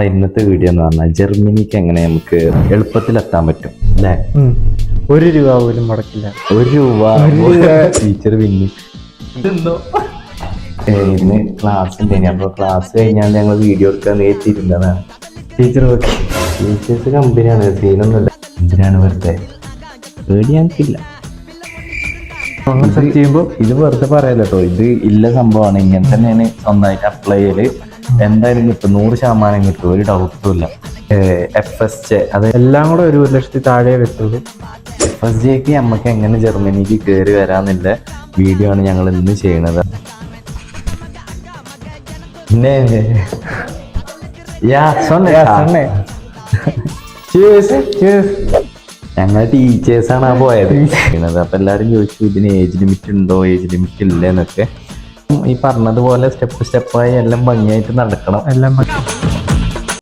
ഇന്നത്തെ വീഡിയോ എന്ന് പറഞ്ഞാൽ ജർമ്മനിക്ക് എങ്ങനെ നമുക്ക് എളുപ്പത്തിൽ എത്താൻ പറ്റും അല്ലേ? ₹1 പോലും മുടക്കില്ല. ₹1 ടീച്ചർ പിന്നെ ഇന്ന് ക്ലാസ് ഉണ്ടേനി. അപ്പൊ ക്ലാസ് കഴിഞ്ഞാൽ ഞങ്ങൾ വീഡിയോ എടുക്കാൻ നേരിട്ടിരുന്നതാണ്. ടീച്ചേഴ്സ് കമ്പനിയാണ്, സീനൊന്നുമില്ല. എന്തിനാണ് വെറുതെ പേടി ഞങ്ങൾക്കില്ല. ഇത് വെറുതെ പറയാലോ കേട്ടോ, ഇത് ഇല്ല സംഭവമാണ്. ഇങ്ങനെ തന്നെയാണ് സ്വന്തമായിട്ട് അപ്ലൈ ചെയ്യല്. എന്തായാലും കിട്ടും, 100% കിട്ടും, ഒരു ഡൗട്ടും ഇല്ല. FSJ അത് എല്ലാം കൂടെ ₹1,00,000 താഴെ വെച്ചത്. FSJക്ക് നമുക്ക് എങ്ങനെ ജർമ്മനിക്ക് കയറി വരാന്നില്ല വീഡിയോ ആണ് ഞങ്ങൾ ഇന്ന് ചെയ്യണത്. പിന്നെ ഞങ്ങൾ ടീച്ചേഴ്സാണ് ആ പോയത്. അപ്പൊ എല്ലാരും ചോദിച്ചു ഇതിന് ഏജ് ലിമിറ്റ് ഉണ്ടോ, ഏജ് ലിമിറ്റ് ഇല്ല എന്നൊക്കെ. ഈ പറഞ്ഞതുപോലെ സ്റ്റെപ്പായി എല്ലാം ഭംഗിയായിട്ട് നടക്കണം. എല്ലാം